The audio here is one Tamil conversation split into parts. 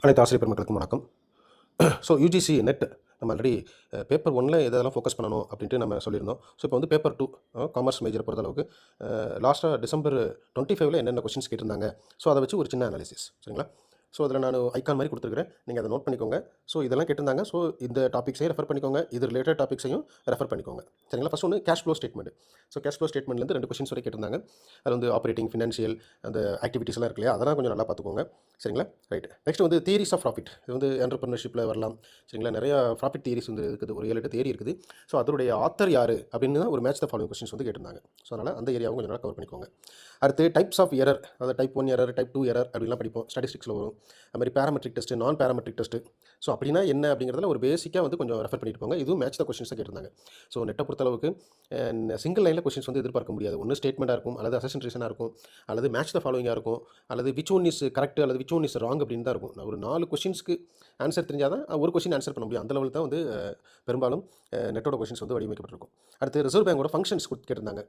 அனைத்து ஆசிரியர் பெருமக்களுக்கும் வணக்கம். ஸோ யூஜிசி நெட் நம்ம ஆல்ரெடி பேப்பர் 1ல் எதெல்லாம் ஃபோக்கஸ் பண்ணணும் அப்படின்ட்டு நம்ம சொல்லியிருந்தோம். ஸோ இப்போ வந்து பேப்பர் 2 காமர்ஸ் மேஜரை பொறுத்தளவுக்கு லாஸ்ட்டாக டிசம்பர் 25ல் என்னென்ன கொஸ்டின்ஸ் கேட்டிருந்தாங்க. ஸோ அதை வச்சு ஒரு சின்ன அனாலிசிஸ் சரிங்களா. ஸோ அதில் நான் ஐக்கான் மாதிரி கொடுத்துருக்கிறேன், நீங்கள் அதை நோட் பண்ணிக்கோங்க. ஸோ இதெல்லாம் கேட்டிருந்தாங்க. ஸோ இந்த டாபிக்ஸையும் ரெஃபர் பண்ணிக்கோங்க, இது ரிலேட்டட் டாபிக்ஸையும் ரெஃபர் பண்ணிக்கோங்க சரிங்களா. ஃபஸ்ட் ஒன்று cash flow statement. So cash flow ஸ்டேட்மெண்ட்லேருந்து 2 கொஸ்டின்ஸ் வரை கேட்டிருந்தாங்க. அது வந்து ஆப்ரேட்டிங், ஃபினான்ஷியல் அந்த ஆக்டிவிட்டீஸ்லாம் இருக்கு இல்லையா, அதெல்லாம் கொஞ்சம் நல்லா பார்த்துக்கோங்க சரிங்களா. ரைட், நெக்ஸ்ட் வந்து தியரிஸ் ஆஃப் ப்ராஃபிட். இது வந்து என்டர்பிரினர்ஷிப்பில் வரலாம் சரிங்களா. நிறையா ப்ராஃபிட் தியரிஸ் வந்து இருக்குது, ஒரு 7-8 தியரி இருக்குது. ஸோ அதோடைய ஆத்தர் யார் அப்படின்னு தான் ஒரு மேட்ச் த ஃபாலோயிங் கொஸ்டின்ஸ் வந்து கேட்டிருந்தாங்க. ஸோ அதனால் அந்த ஏரியாவும் கொஞ்சம் நல்லா கவர் பண்ணிக்கோங்க. அடுத்து டைப்ஸ் ஆஃப் எரர், அதாவது டைப் 1 எரர், டைப் 2 எரர் அப்படின்லாம் படிப்போம், ஸ்டாட்டிஸ்டிக்ஸில் வரும். அது மாதிரி பேராமெட்ரிக் டெஸ்ட்டு, நான் பேராமெட்ரிக் டெஸ்ட்டு. ஸோ அப்படின்னா என்ன அப்படிங்கிறதுல ஒரு பேசிக்காக வந்து கொஞ்சம் ரெஃபர் பண்ணிட்டு போங்க. இதுவும் மேட்ச் த கொஸ்டின்ஸை கேட்டிருந்தாங்க. ஸோ நெட்டை பொறுத்தளவுக்கு சிங்கிள் லைனில் கொஸ்டின்ஸ் வந்து எதிர்பார்க்க முடியாது. ஒன்று ஸ்டேட்மெண்ட்டாக இருக்கும், அல்லது அசெஷன் ரீசனாக இருக்கும், அல்லது மேட்ச் த ஃபாலோயிங்காக இருக்கும், அல்லது விச் ஒன் இஸ் கரெக்ட் அல்லது விச் ஒன் இஸ் ராங் அப்படின்னு தான் இருக்கும். ஒரு 4 கொஸ்டின்ஸ்க்கு ஆன்சர் தெரிஞ்சால் தான் ஒரு கொஸ்டின் ஆன்சர் பண்ண முடியும். அந்த லெவலில் தான் வந்து பெரும்பாலும் நெட்டோட கொஸ்டின்ஸ் வந்து வடிவமைக்கப்பட்டிருக்கும். அடுத்து ரிசர்வ் பேங்கோட ஃபங்க்ஷன்ஸ் கேட்டிருந்தாங்க.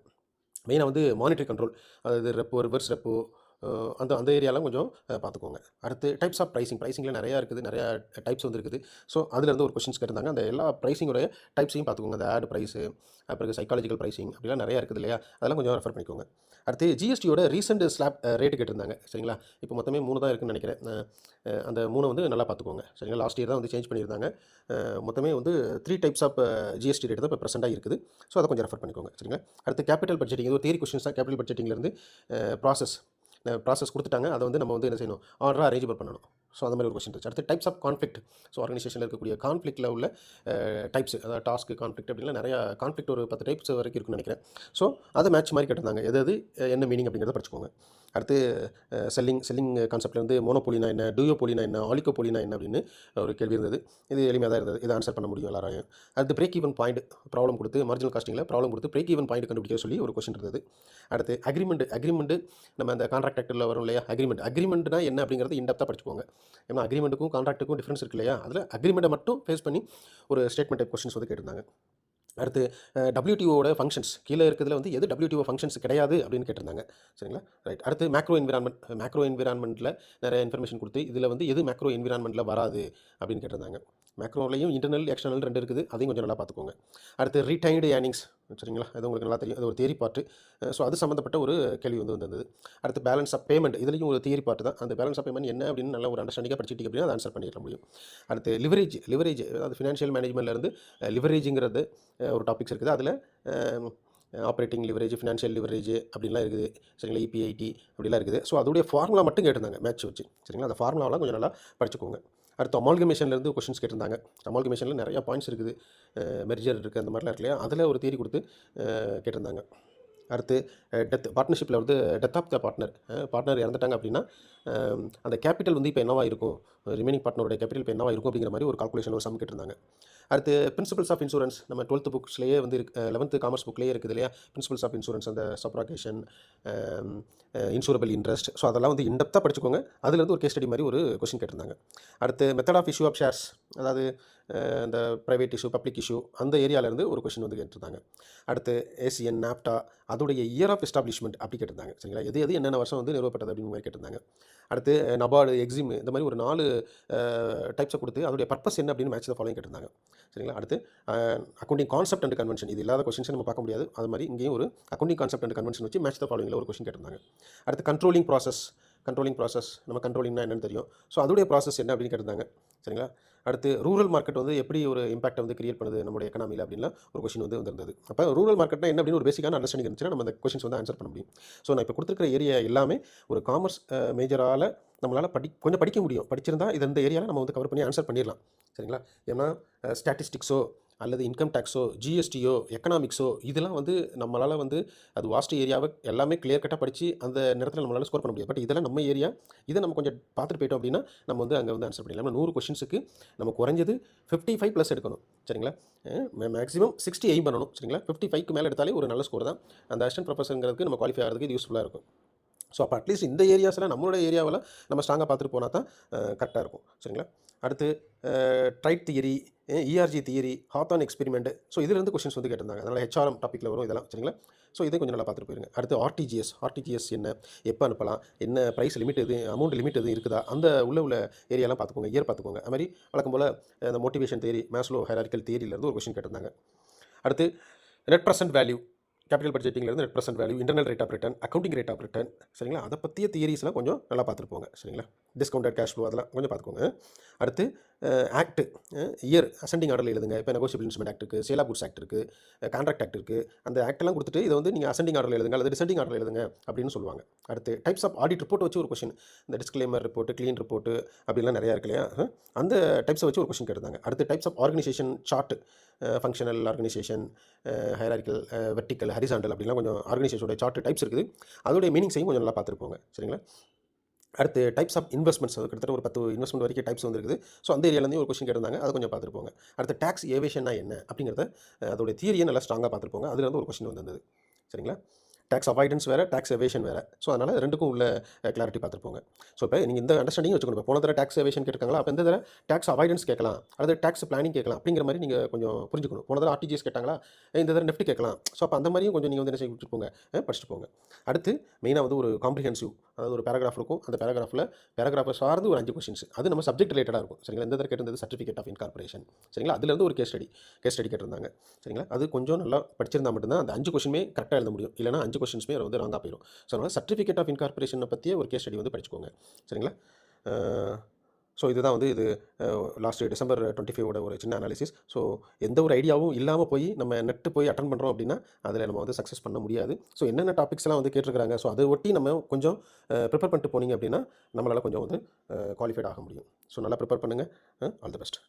மெயினாக வந்து மானிட்டரி கண்ட்ரோல், அதாவது ரெப்போ, ரிவர்ஸ் ரெப்போ, அந்த அந்த ஏரியாலாம் கொஞ்சம் பார்த்துக்கோங்க. அடுத்து டைப்ஸ் ஆஃப் ப்ரைஸிங்கில் நிறையா இருக்குது, நிறையா டைப்ஸ் வந்து இருக்குது. ஸோ அதுலேருந்து ஒரு கொஸ்டின்ஸ் கேட்டிருந்தாங்க. அந்த எல்லா ப்ரைஸிங்கோடைய டைப்ஸையும் பார்த்துக்கோங்க. அந்த ஆட் ப்ரைஸு, அப்புறம் சைக்காலஜிக்கல் ப்ரைஸிங் அப்படிலாம் நிறையா இருக்குது இல்லையா, அதெல்லாம் கொஞ்சம் ரெஃபர் பண்ணிக்கோங்க. அடுத்து ஜிஎஸ்டியோட ரீசெண்ட் ஸ்லாப் ரேட்டு கேட்டிருந்தாங்க சரிங்களா. இப்போ மொத்தமே 3 தான் இருக்குன்னு நினைக்கிறேன். அந்த 3 வந்து நல்லா பார்த்துக்கோங்க சரிங்களா. லாஸ்ட் இயர் தான் வந்து சேஞ்ச் பண்ணியிருந்தாங்க. மொத்தமே வந்து 3 டைப்ஸ் ஆஃப் ஜிஎஸ்டி ரேட் தான் இப்போ ப்ரெசென்ட்டாக இருக்குது. ஸோ அதை கொஞ்சம் ரெஃபர் பண்ணிக்கோங்க சரிங்களா. அடுத்து கேபிட்டல் பட்ஜெட்டிங், இது ஒரு தியரி கொஸ்டின்ஸ் தான். கேபிட்டல் பட்ஜெட்டிங்லேருந்து ப்ராசஸ் கொடுத்துட்டாங்க, அதை வந்து நம்ம வந்து என்ன செய்யணும், ஆர்டராக அரேஞ்ச் பண்ணணும். ஸோ அந்த மாதிரி ஒரு கொஸ்டின் இருந்துச்சு. அடுத்து டைப்ஸ் ஆஃப் கான்ஃப்ளிக்ட். ஸோ ஆர்கனைசேஷனில் இருக்கக்கூடிய கான்ஃப்ளிக்ட்டில் உள்ள டைப்ஸ், அதாவது டாஸ்க் கான்ஃப்ளிக்ட் அப்படின்னா நிறையா கான்ஃப்ளிக்ட் ஒரு 10 டைப்ஸ் வரைக்கும் இருக்குன்னு நினைக்கிறேன். ஸோ அதை மேட்ச் மாதிரி கேட்டிருந்தாங்க. எது என்ன மீனிங் அப்படிங்கிறத படிச்சுக்கோங்க. அடுத்து செல்லிங் கான்செப்ட்லேருந்து மோனோபோலினா என்ன, டூயோபோலினா என்ன, ஆலிகோபோலினா என்ன அப்படின்னு ஒரு கேள்வி இருந்தது. இது எளிமையாக தான் இருந்தது, இதை ஆன்சர் பண்ண முடியும் எல்லாரையும். அடுத்து பிரேக் ஈவன் பாயிண்ட் ப்ராப்ளம் கொடுத்து, மார்ஜினல் காஸ்டிங்கில் ப்ராப்ளம் கொடுத்து பிரேக் ஈவன் பாயிண்ட் கண்டுபிடிக்க சொல்லி ஒரு கொஸ்டின் இருந்தது. அடுத்து அக்ரிமெண்ட் நம்ம அந்த கான்ட்ராக்ட் ஆக்டில் வரும் இல்லையா, அக்ரிமெண்ட்னா என்ன அப்படிங்கிறது இன்டெப்த்தாக படிச்சுக்கோங்க. ஏன்னா அக்ரிமெண்ட்டுக்கும் கான்ட்ராக்ட்டுக்கும் டிஃப்ரென்ஸ் இருக்கு இல்லையா, அதில் அக்ரிமெண்ட்டை மட்டும் ஃபேஸ் பண்ணி ஒரு ஸ்டேட்மெண்ட் டைப் கொஸ்டின்ஸ் வந்து கேட்டிருந்தாங்க. அடுத்து டபிள்யூடிஓட ஃபங்க்ஷன்ஸ் கீழே இருக்கிறதுல வந்து எது டபிள்யூடிஓ ஃபங்க்ஷன்ஸ் கிடையாது அப்படின்னு கேட்டிருந்தாங்க சரிங்களா. ரைட், அடுத்து மேக்ரோ என்விரான்மெண்ட்டில் நிறைய இன்ஃபர்மேஷன் கொடுத்து இதில் வந்து எது மேக்ரோ என்விரான்மெண்ட்டில் வராது அப்படின்னு கேட்டிருந்தாங்க. மேக்ரோலையும் இன்டர்னல் எக்ஸ்டர்னல் 2 இருக்குது, அதையும் கொஞ்சம் நல்லா பார்த்துக்கோங்க. அடுத்து ரீடைன்டு ஏர்னிங்ஸ் சரிங்களா, அது உங்களுக்கு நல்லா தெரியும், அது ஒரு தியரி பார்ட்டு. ஸோ அது சம்மந்தப்பட்ட ஒரு கேள்வி வந்து வந்தது. அடுத்து பேலன்ஸ் ஆஃப் பேமெண்ட், இதுலேயும் ஒரு தியரி பார்ட்டு தான். அந்த பேலன்ஸ் ஆஃப் பேமெண்ட் என்ன அப்படின்னு நல்ல ஒரு அண்டர்ஸ்டாண்டிங்காக படிச்சுட்டு அப்படின்னா அதை ஆன்சர் பண்ணிட முடியும். அடுத்து லிவரேஜ் அதாவது ஃபினான்ஷியல் மேனேஜ்மெண்ட்லேருந்து லிவரேஜுங்கிறது ஒரு டாபிக்ஸ் இருக்குது. அதில் ஆப்ரேட்டிங் லிவரேஜ், ஃபினான்ஷியல் லிவரேஜ் அப்படின்லாம் இருக்குது சரிங்களா, இபிஐடி அப்படிலாம் இருக்குது. ஸோ அதோடைய ஃபார்முலா மட்டும் கேட்டிருந்தாங்க மேட்ச் வச்சு சரிங்களா. அந்த ஃபார்முலாவெலாம் கொஞ்சம் நல்லா படிச்சுக்கோங்க. அடுத்து அமால்கமேஷன்லேருந்து கொஸ்டின்ஸ் கேட்டிருந்தாங்க. அமால்கமேஷனில் நிறையா பாயிண்ட்ஸ் இருக்குது, மெர்ஜர் இருக்குது, அந்த மாதிரிலாம் இருக்கு இல்லையா, அதில் ஒரு தியரி கொடுத்து கேட்டிருந்தாங்க. அடுத்து பார்ட்னர்ஷிப்பில் வந்து டெத் ஆஃப் த பார்ட்னர் இறந்துட்டாங்க அப்படின்னா அந்த கேபிட்டல் வந்து இப்போ என்னவா இருக்கும், ரிமைனிங் பார்ட்னரோட கேபிட்டல் இப்போ என்னவா இருக்கும் அப்படிங்கிற மாதிரி ஒரு கால்குலேஷன் ஒரு சம் கேட்டிருந்தாங்க. அடுத்து பிரின்சிபல்ஸ் ஆஃப் இன்சூரன்ஸ், நம்ம 12th புக்ஸ்லேயே வந்து 11th காமர்ஸ் புக்லேயே இருக்குது இல்லையா, பிரின்சிபல்ஸ் ஆஃப் இன்சூரன்ஸ், அந்த சப்ராகேஷன், இன்சூரபிள் இன்ட்ரெஸ்ட். ஸோ அதெல்லாம் வந்து இன்டெப்த்தாக படிச்சுக்கோங்க. அதுலேருந்து ஒரு கேஸ் ஸ்டடி மாதிரி ஒரு கொஸ்டின் கேட்டிருந்தாங்க. அடுத்து method of issue of shares, அதாவது இந்த ப்ரைவேட் இஷ்யூ, பப்ளிக் இஷ்யூ, அந்த ஏரியாவிலேருந்து ஒரு கொஸ்டின் வந்து கேட்டிருந்தாங்க. அடுத்து ஏசியன், நாப்டா, அதோடைய இயர் ஆஃப் எஸ்டாப்ளிஷ்மெண்ட் அப்படி கேட்டிருந்தாங்க சரிங்களா. எது என்னென்ன வருஷம் வந்து நிறுவப்பட்டது அப்படின்னு மாதிரி கேட்டிருந்தாங்க. அடுத்து நபார்டு, எக்ஸிம், இந்த மாதிரி ஒரு 4 டைப்ஸை கொடுத்து அதோடைய பர்பஸ் என்ன அப்படின்னு மேட்ச் த ஃபாலோயிங் கேட்டிருந்தாங்க சரிங்களா. அடுத்து அக்கௌண்டிங் கான்செப்ட் அண்ட் கன்வென்ஷன், இது இல்லாத கொஸ்டின்ஸை நம்ம பார்க்க முடியாது. அது மாதிரி இங்கேயும் ஒரு அக்கௌண்டிங் கான்செப்ட் அண்ட் கன்வென்ஷன் வச்சு மேட்ச் த ஃபாலோயிங்கில் ஒரு கொஸ்டின் கேட்டிருந்தாங்க. அடுத்து கண்ட்ரோலிங் ப்ராசஸ், நம்ம கண்ட்ரோலிங்னா என்னென்னு தெரியும். ஸோ அதோடைய ப்ராசஸ் என்ன அப்படின்னு கேட்டிருந்தாங்க சரிங்களா. அடுத்து ரூரல் மார்க்கெட் வந்து எப்படி ஒரு இம்பாக்டை வந்து கிரியேட் பண்ணுது நம்மளுடைய எக்கனாமியில் அப்படின்லாம் ஒரு கொஸ்டின் வந்து வந்திருந்தது. அப்போ ரூரல் மார்க்கெட்னா என்ன அப்படின்னு ஒரு பேசிக்கான அண்டர்ஸ்டாண்டிங் இருந்துச்சுன்னா நம்ம அந்த கொஸ்டின்ஸ் வந்து ஆன்சர் பண்ண முடியும். ஸோ நான் இப்போ கொடுத்துருக்கிற ஏரியா எல்லாமே ஒரு காமர்ஸ் மேஜரால் நம்மளால் கொஞ்சம் படிக்க முடியும். படிச்சிருந்தா இது இந்த ஏரியாவில் நம்ம வந்து கவர் பண்ணி ஆன்சர் பண்ணிடலாம் சரிங்களா. ஏன்னா ஸ்டாட்டிஸ்டிக்ஸோ அல்லது இன்கம் டேக்ஸோ, ஜிஎஸ்டியோ, எக்கனாமிக்ஸோ, இதெல்லாம் வந்து நம்மளால் வந்து அது வாஸ்ட் ஏரியாவை எல்லாமே கிளியர் கட்டாக படித்து அந்த நேரத்தில் நம்மளால் ஸ்கோர் பண்ண முடியாது. பட் இதெல்லாம் நம்ம ஏரியா, இதை நம்ம கொஞ்சம் பார்த்துட்டு போயிட்டோம் அப்படின்னா நம்ம வந்து அங்கே வந்து ஆன்சர் பண்ணிடலாம். 100 கொஸ்டின்ஸுக்கு நம்ம குறைஞ்சது 55+ எடுக்கணும் சரிங்களா. மேக்ஸிமம் 60 எய்ம் பண்ணணும் சரிங்களா. 55க்கு மேலே எடுத்தாலே ஒரு நல்ல ஸ்கோர் தான். அந்த அசிஸ்டன்ட் ப்ரொஃபஸருங்கிறதுக்கு நம்ம குவாலிஃபை ஆகிறதுக்கு இது யூஸ்ஃபுல்லாக இருக்கும். ஸோ அப்போ அட்லீஸ்ட் இந்த ஏரியாஸில் நம்மளோட ஏரியாவில் நம்ம ஸ்ட்ராங்காக பார்த்துட்டு போனால் தான் கரெக்டாக இருக்கும் சரிங்களா. அடுத்து trait theory, ERG theory, Hawthorne experiment. So இதிலிருந்து கொஸ்டின்ஸ் வந்து கேட்டிருந்தாங்க. அதனால் ஹெச்ஆர்எம் டாப்பிக்கில் வரும் இதெல்லாம் சரிங்களா. ஸோ இதை கொஞ்சம் நல்லா பார்த்துட்டு போயிருங்க. அடுத்து ஆர்டிஜிஎஸ் என்ன, எப்போ அனுப்பலாம், என்ன ப்ரைஸ் லிமிட் எது, அமௌண்ட் லிமிட் எதுவும் இருக்குதா, அந்த உள்ள ஏரியாலாம் பார்த்துக்கோங்க, இயர் பார்த்துக்கோங்க. அது மாதிரி வழக்கம் போல் இந்த மோட்டிவேஷன் தியரி, மேஸ்லோ ஹைரார்கிக்கல் தியரியிலேருந்து ஒரு கொஸ்டின் கேட்டிருந்தாங்க. அடுத்து நெட் ப்ரெசென்ட் வேல்யூ, கேபிட்டல் பட்ஜெட்டிங்லேருந்து net present value, internal rate of return, accounting rate of return, சரிங்களா? அதை பற்றிய தியரிஸ்லாம் கொஞ்சம் நல்லா பார்த்துட்டு போங்க, சரிங்களா? டிஸ்கவுண்டட் கேஷ் ஃப்ளோ அதெல்லாம் கொஞ்சம் பார்த்துக்கோங்க. அடுத்து ஆக்ட், இயர் அசெண்டிங் ஆர்டரில் எழுதுங்க. இப்போ நெகோஷியபிள் இன்ஸ்ட்ருமெண்ட் ஆக்ட் இருக்குது, சேல் ஆஃப் குட்ஸ் ஆக்ட் இருக்குது, கான்ட்ராக்ட் ஆக்ட் இருக்குது. அந்த ஆக்டெல்லாம் கொடுத்துட்டு இதை வந்து நீங்கள் அசெண்டிங் ஆர்டரில் எழுதுங்க அல்லது டிசெண்டிங் ஆர்டரில் எழுதுங்க அப்படின்னு சொல்லுவாங்க. அடுத்து டைப்ஸ் ஆஃப் ஆடிட் ரிப்போர்ட் வச்சு ஒரு கொஸ்டின், இந்த டிஸ்க்ளைமர் ரிப்போர்ட், க்ளீன் ரிப்போர்ட் அப்படிலாம் நிறையா இருக்கு இல்லையா? அந்த டைப்ஸை வச்சு ஒரு கொஸ்டின் கேட்டிருந்தாங்க. அடுத்து types of organisation chart, functional organisation, hierarchical, vertical, horizontal அப்படிலாம் கொஞ்சம் ஆர்கனைசேஷனோட சார்ட் டைப்ஸ் இருக்குது. அதோடைய மீனிங்ஸையும் கொஞ்சம் நல்லா பார்த்துருப்போங்க, சரிங்களா? அடுத்து டைப்ஸ் ஆஃப் இன்வெஸ்ட்மெண்ட்ஸ், அது கிட்டத்தட்ட ஒரு 10 இன்வெஸ்ட்மெண்ட் வரைக்கும் டைப்ஸ் வந்துருக்குது. ஸோ அந்த ஏரியாலேருந்து ஒரு கொஸ்டின் கேட்டிருந்தாங்க, அதை கொஞ்சம் பார்த்துருப்போங்க. அடுத்து டேக்ஸ் ஏவேஷன்னா என்ன அப்படிங்கிறத அதோடைய தியரியை நல்லா ஸ்ட்ராங்காக பார்த்துருப்போங்க. அதுலேருந்து ஒரு கொஸ்டின் வந்தது, சரிங்களா? டேக்ஸ் அவாய்டன்ஸ் வேறு, டேக்ஸ் எவேஷன் வேறு. ஸோ அதனால் ரெண்டுக்கும் உள்ள கிளாரிட்டி பார்த்துருப்போங்க. ஸோ இப்போ நீங்கள் இந்த அண்டர்ஸ்டாண்டிங் வச்சுக்கணும். இப்போ போன தடவை டேக்ஸ் எவேஷன் கேட்டிருக்காங்களா, அப்போ இந்த தடவை டேக்ஸ் அவாய்டன்ஸ் கேட்கலாம், அதாவது டேக்ஸ் பிளானிங் கேட்கலாம் அப்படிங்கிற மாதிரி நீங்கள் கொஞ்சம் புரிஞ்சுக்கணும். போன தடவை ஆர்டிஜிஎஸ் கேட்டாங்களா, இந்த தடவை நெஃப்ட் கேட்கலாம். ஸோ அப்போ அந்த மாதிரியும் கொஞ்சம் நீங்கள் வந்து என்ன செய்ய வச்சுட்டு போங்க, படிச்சுட்டு போங்க. அடுத்து மெயினாக வந்து ஒரு காம்ப்ரிஹென்சிவ், அதாவது ஒரு பேராகிராஃப் இருக்கும். அந்த பேராகிராஃபை சார்ந்து ஒரு 5 கொஸ்டின்ஸ், அது நம்ம சப்ஜெக்ட் ரிலேட்டடாக இருக்கும், சரிங்களா? இந்த தடவை கேட்டிருந்தது சர்டிஃபிகேட் ஆஃப் இன்கார்பரேஷன், சரிங்களா? அதுலேருந்து ஒரு கேஸ் ஸ்டடி கேட்டிருந்தாங்க, சரிங்களா? அது கொஞ்சம் நல்லா படிச்சிருந்தா மட்டும்தான் அந்த 5 கொஸ்டினுமே கரெக்டாக எழுத முடியும். இல்லைனா 5 கொஸ்டின்ஸுமே வந்து ராங்காக போயிடும். ஸோ அதனால் சர்டிஃபிகேட் ஆஃப் இன்கார்பரேஷனை பற்றிய ஒரு கேஸ் ஸ்டடி வந்து படிச்சுக்கோங்க, சரிங்களா? ஸோ இதுதான் வந்து இது லாஸ்ட் டிசம்பர் 25 ஒரு சின்ன அனாலிசிஸ். ஸோ எந்த ஒரு ஐடியாவும் இல்லாமல் போய் நம்ம நெட்டு போய் அட்டன் பண்ணுறோம் அப்படின்னா அதில் நம்ம வந்து சக்ஸஸ் பண்ண முடியாது. ஸோ என்னென்ன டாபிக்ஸ்லாம் வந்து கேட்டிருக்கிறாங்க, ஸோ அதை ஒட்டி நம்ம கொஞ்சம் ப்ரிப்பேர் பண்ணிட்டு போனீங்க அப்படின்னா நம்மளால் கொஞ்சம் வந்து குவாலிஃபைட் ஆக முடியும். ஸோ நல்லா ப்ரிப்பேர் பண்ணுங்கள். All the best.